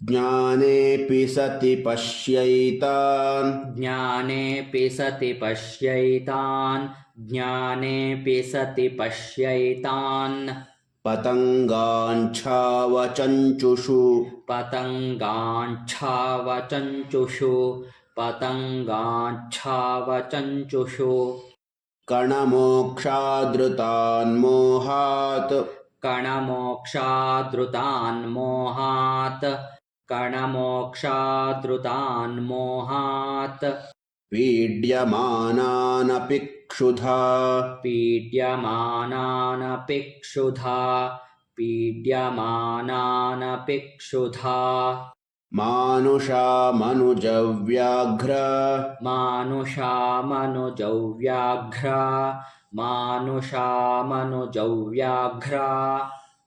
ज्ञानेऽपि सति पश्यैतान् ज्ञानेऽपि सति पश्यैतान् ज्ञानेऽपि सति पश्यैतान् पतङ्गाञ्छावचञ्चुषु पतङ्गाञ्छावचञ्चुषु पतङ्गाञ्छावचञ्चुषु कणमोक्षादृतान्मोहात् कणमोक्षादृतान्मोहात् कणमोक्षादृतान्मोहात् पीड्यमानानपि क्षुधा पीड्यमानानपि क्षुधा पीड्यमानानपि क्षुधा मानुषामनुजव्याघ्र मानुषामनुजव्याघ्रा मानुषामनुजव्याघ्रा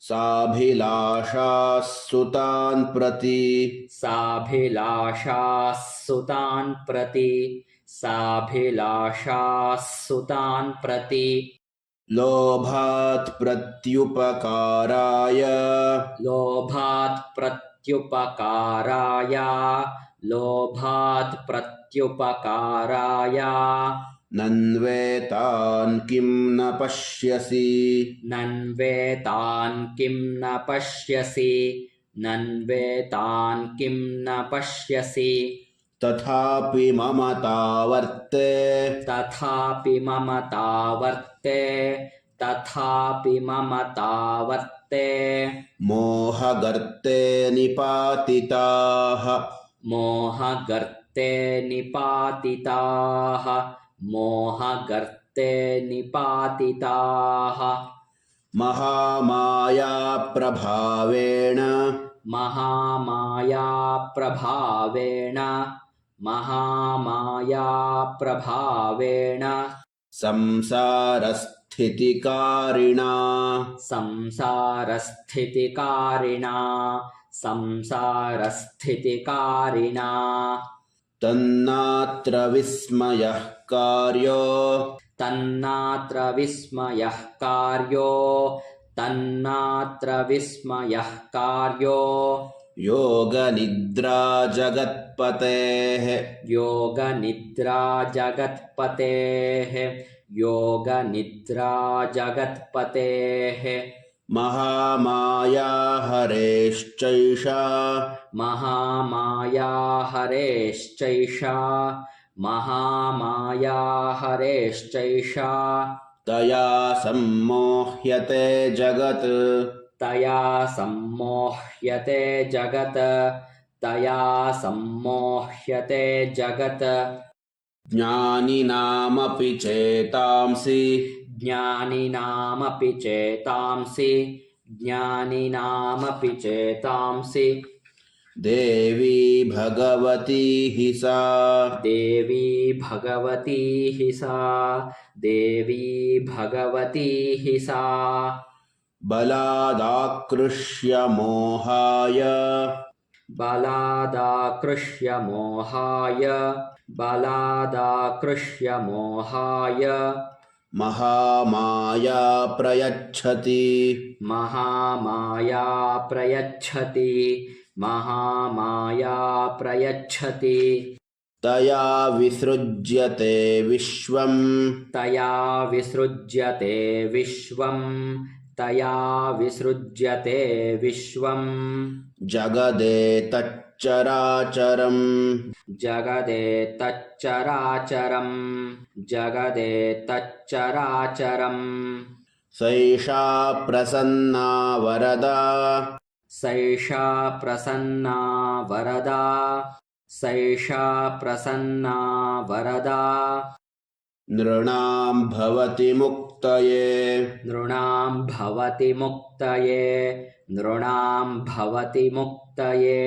साभिलाषाः सुतान् प्रति साभिलाषाः सुतान् प्रति साभिलाषाः सुतान् प्रति लोभात् प्रत्युपकाराय लोभात् प्रत्युपकाराय लोभात् प्रत्युपकाराय नन्वेतान् किं न पश्यसि नन्वेतान् किं न पश्यसि नन्वेतान् किं न पश्यसि तथापि ममतावर्ते तथापि ममतावर्ते तथापि ममतावर्ते मोहगर्ते निपातिताः मोहगर्ते निपातिताः मोहगर्ते निपातिताः महामायाप्रभावेण महामायाप्रभावेण महामायाप्रभावेण संसारस्थितिकारिणा संसारस्थितिकारिणा संसारस्थितिकारिणा तन्नात्र विस्मयः कार्यो तन्नात्र विस्मयः कार्यो तन्नात्र विस्मयः कार्यो योगनिद्रा जगत्पतेः योगनिद्रा जगत्पतेः योगनिद्रा जगत्पतेः महामाया हरेश्चैषा महामाया हरेश्चैषा महामाया हरेश्चैषा तया सम्मोह्यते जगत् तया सम्मोह्यते जगत् तया सम्मोह्यते जगत् ज्ञानिनामपि चेतांसि ज्ञानिनामपि चेतांसि ज्ञानिनामपि चेतांसि देवी भगवती हि सा देवी भगवती हि सा देवी भगवती हि सा बलादाकृष्य मोहाय बलादाकृष्य मोहाय बलादाकृष्य मोहाय महामाया प्रयच्छति महामाया प्रयच्छति महामाया प्रयच्छति तया विसृज्यते विश्वम् तया विसृज्यते विश्वम् तया विसृज्यते विश्वम् जगदेतच्चराचरम् जगदेतच्चराचरम् जगदेतच्चराचरम् सैषा प्रसन्ना वरदा सैषा प्रसन्ना वरदा सैषा प्रसन्ना वरदा नृणां भवति मुक्तये नृणां भवति मुक्तये नृणां भवति मुक्तये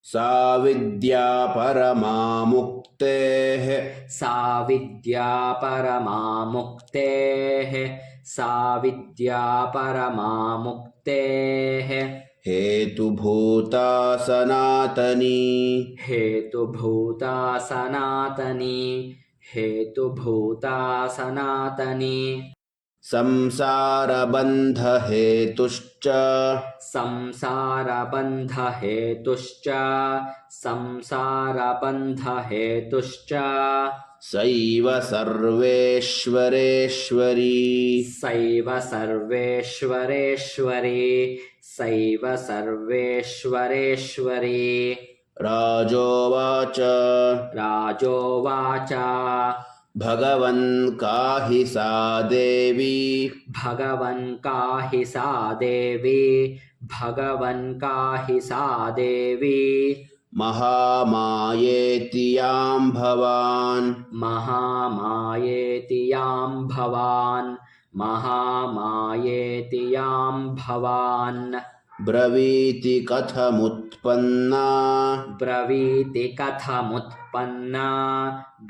सा विद्या परमा मुक्तेः सा विद्या परमा मुक्तेः सा विद्या परमा मुक्तेः हेतुभूता सनातनी हेतुभूता सनातनी हेतुभूता सनातनी संसारबन्धहेतुश्च संसारबन्धहेतुश्च संसारबन्धहेतुश्च सैव सर्वेश्वरेश्वरी सैव सर्वेश्वरेश्वरी सैव सर्वेश्वरेश्वरी राजोवाच राजोवाच भगवन् काहि सा देवी भगवन् काहि सा देवी भगवन् काहि सा देवी महामायेति यां भवान् महामायेति यां भवान् महामायेति यां भवान् ब्रवीति कथमुत्पन्ना ब्रवीति कथमुत्पन्ना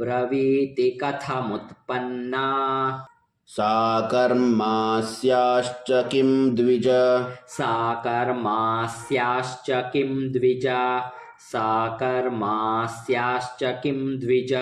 ब्रवीति कथमुत्पन्ना सा कर्मास्याश्च किं द्विज सा कर्मास्याश्च किं द्विज सा कर्मास्याश्च किं द्विज